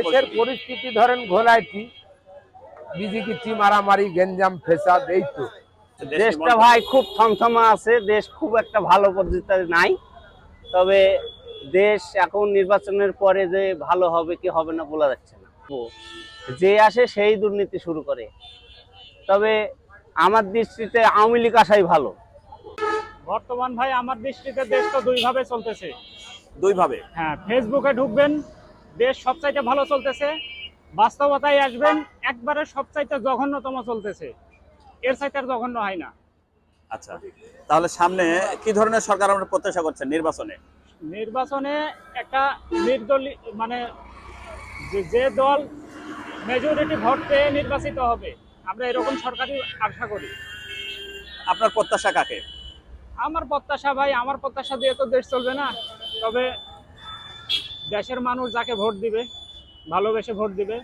দেশের পরিস্থিতি ধরেন ঘোলাইটি বিজিকিচি মারামারি গেঞ্জাম ফেসাদ এই তো দেশটা ভাই খুব থমথমা আছে, দেশ খুব একটা ভালো পদ্ধতিতে নাই। তবে দেশ এখন নির্বাচনের পরে যে ভালো হবে কি হবে না বলা যাচ্ছে না। যে আসে সেই দুর্নীতি শুরু করে। তবে আমার দৃষ্টিতে আওয়ামী লীগ আসাই ভালো। বর্তমান ভাই আমার দৃষ্টিতে দেশ তো দুই ভাবে চলতেছে। দুই ভাবে? হ্যাঁ, ফেসবুকে ঢুকবেন, দেশ সবচাইতে ভালো চলতেছে। বাস্তবতায় আসবেন, একবারে সবচাইতে জঘন্যতম চলতেছে। এর চাইতে আর জঘন্য হয় না। আচ্ছা, তাহলে সামনে কি ধরনের সরকার আমরা প্রত্যাশা করছেন নির্বাচনে? নির্বাচনে একটা নির্দলীয় মানে যে দল মেজরিটি ভোট পেয়ে নির্বাচিত হবে, আমরা এরকম সরকারই আশা করি। আপনার প্রত্যাশা কাকে? আমার প্রত্যাশা ভাই, আমার প্রত্যাশা দিয়ে তো দেশ চলবে না। তবে দেশের মানুষ যাকে ভোট দিবে, ভালোবেসে ভোট দিবে,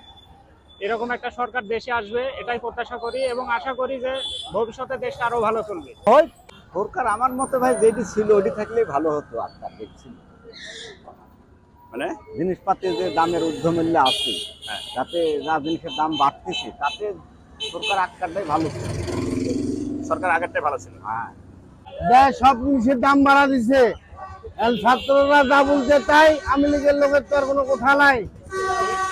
এরকম একটা সরকার দেশে আসবে এটাই প্রত্যাশা করি এবং আশা করি যে ভবিষ্যতে দেশটা আরো ভালো চলবে। সরকার আমার মতে ভাই যেটি ছিল ওটি থাকলেই ভালো হতো। আপনার দেখছেন মানে জিনিসপাতির যে দামের ঊর্ধ্বমূল্য আছে, তাতে যা জিনিসের দাম বাড়তেছে, তাতে সরকার আটকাটাই ভালো ছিল। সরকার আগেরটাই ভালো ছিল। হ্যাঁ, সব জিনিসের দাম বাড়া দিছে। ছাত্ররা যা বলছে তাই, আওয়ামী লীগের লোকের তো আর কোনো কথা নাই।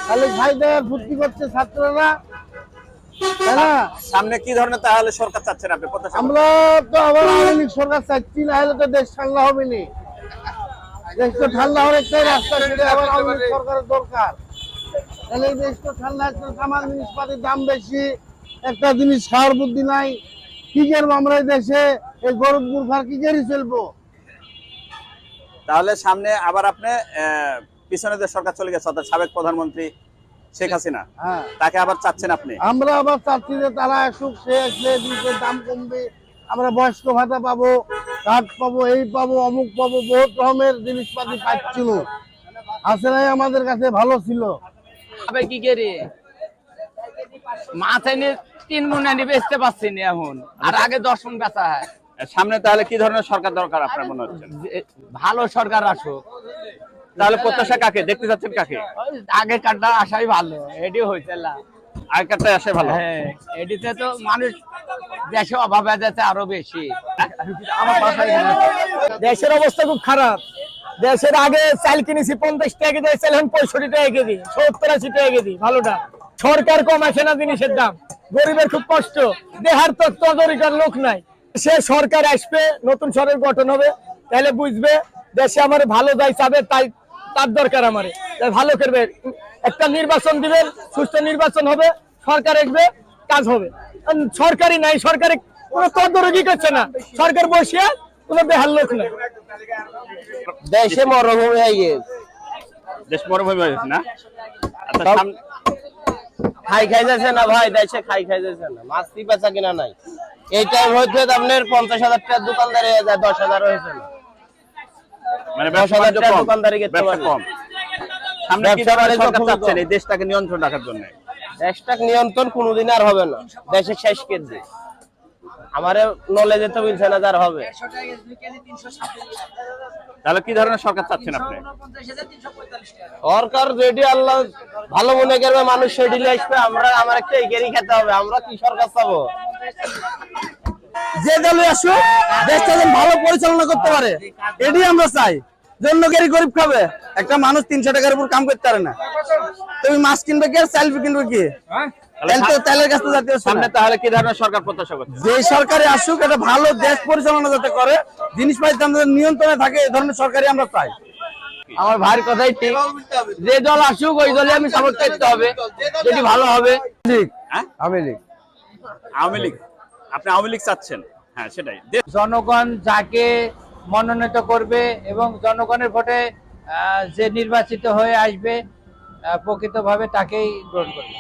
খালি খাই দেয় ফুর্তি করছে ছাত্ররা, তাই না? সামনে কি ধরনের তাহলে সরকার চাচ্ছেন আপনি? প্রত্যাশা আমরা তো আবার আওয়ামী লীগ সরকার চাচ্ছি, না হলে তো দেশ ঠান্ডা হবে না। দেশ তো ঠান্ডা হওয়ার একটাই রাস্তা, সেটা আবার আওয়ামী লীগ সরকারের দরকার। তাহলে এই দেশ তো ঠান্ডা, একটা সামান জিনিসপাতির দাম বেশি, একটা জিনিস খাওয়ার বুদ্ধি নাই। কি করবো আমরা এই দেশে? এই গরিব মূর্খার কি করে চলবো? তাহলে সামনে আবার আপনি পিছনে যে সরকার চলে গেছে অর্থাৎ সাবেক প্রধানমন্ত্রী শেখ হাসিনা, হ্যাঁ, তাকে আবার চাচ্ছেন আপনি? আমরা আবার চাচ্ছি যে তারা আসুক, সে আসলে জিনিসের দাম কমবে, আমরা বয়স্ক ভাতা পাবো, কার্ড পাবো, এই পাবো, অমুক পাবো, বহুত রকমের জিনিসপাতি পাচ্ছিল। আসলে আমাদের কাছে ভালো ছিল। কি করে মাথায় নিয়ে 3 মণ এনে বেচতে পারছি না এখন, আর আগে 10 মণ বেচা হয়। সামনে তাহলে কি ধরনের সরকার দরকার আপনার মনে হচ্ছে? ভালো সরকার আসুক। তাহলে প্রত্যাশা কাকে দেখতে যাচ্ছেন? কাকে? আগে কাটা আসাই ভালো, এটি হয়েছে না। আগেরটাই আসে ভালো। হ্যাঁ, এটিতে তো মানুষ দেশে অভাব হয়ে যাচ্ছে আরো বেশি। দেশের অবস্থা খুব খারাপ। দেশের আগে চাল কিনেছি 50 টাকা কেজি, চাল এখন 65 টাকা কেজি, 70-80 টাকা কেজি ভালোটা। সরকার কমাইছে না জিনিসের দাম, গরিবের খুব কষ্ট। দেহার তো তদারকির লোক নাই। সে সরকার আসবে, নতুন সরকার গঠন হবে, তাহলে বুঝবে দেশে আমার ভালো যাই চাবে, তাই তার দরকার আমার ভালো করবে। একটা নির্বাচন দিবেন, সুষ্ঠু নির্বাচন হবে, সরকার আসবে, কাজ হবে। সরকারি নাই, সরকারি কোনো তদারকি করছে না, সরকার বসিয়া কোনো বেহাল লোক নাই। দেশে মরুভূমি হয়ে গেছে। দেশ মরুভূমি হয়ে গেছে না? আচ্ছা, খাই যাচ্ছে না ভাই, দেশে খাই যাচ্ছে না, মাছ বেচা কিনা নাই। এই টাইম হচ্ছে আপনার 50,000 টাকার দোকানদার হয়ে যায়, 10,000 হয়েছে না, মানে 10,000 টাকা দোকানদারি করতে পারে। কম। সামনে কি ধরনের সরকার চাচ্ছেন এই দেশটাকে নিয়ন্ত্রণ রাখার জন্য? দেশটাকে নিয়ন্ত্রণ কোনোদিন আর হবে না, দেশে শেষ কেজি। আমার নলেজে তো মিলছে না, যার হবে। তাহলে কি ধরনের সরকার চাচ্ছেন আপনি? সরকার যেটি আল্লাহ ভালো মনে করবে, মানুষ সেটি আসবে। আমার একটা এগিয়ে খেতে হবে, আমরা কি সরকার চাবো? যে দলে আসুক, দেশটা যেন ভালো পরিচালনা করতে পারে, এটি আমরা চাই। জন্য গরিব খাবে, একটা মানুষ 300 টাকার উপর কাম করতে পারে না। তুমি মাছ কিনবে কি আর চাল কিনবে কি? তেলের কাছে জাতীয় সামনে তাহলে কি ধরনের সরকার প্রত্যাশা করছেন? যে সরকারে আসুক, এটা ভালো দেশ পরিচালনা যাতে করে, জিনিসপাতির দাম নিয়ন্ত্রণে থাকে, এই ধরনের সরকারি আমরা চাই। আমার ভাইয়ের কথাই ঠিক, যে দল আসুক ওই দলে আমি সাপোর্ট করতে হবে, যেটি ভালো হবে। হ্যাঁ, আওয়ামী লীগ। আওয়ামী লীগ? আপনি আওয়ামী লীগ চাচ্ছেন? হ্যাঁ, সেটাই। জনগণ যাকে মনোনীত করবে এবং জনগণের ভোটে যে নির্বাচিত হয়ে আসবে, প্রকৃতভাবে তাকেই গ্রহণ করবে।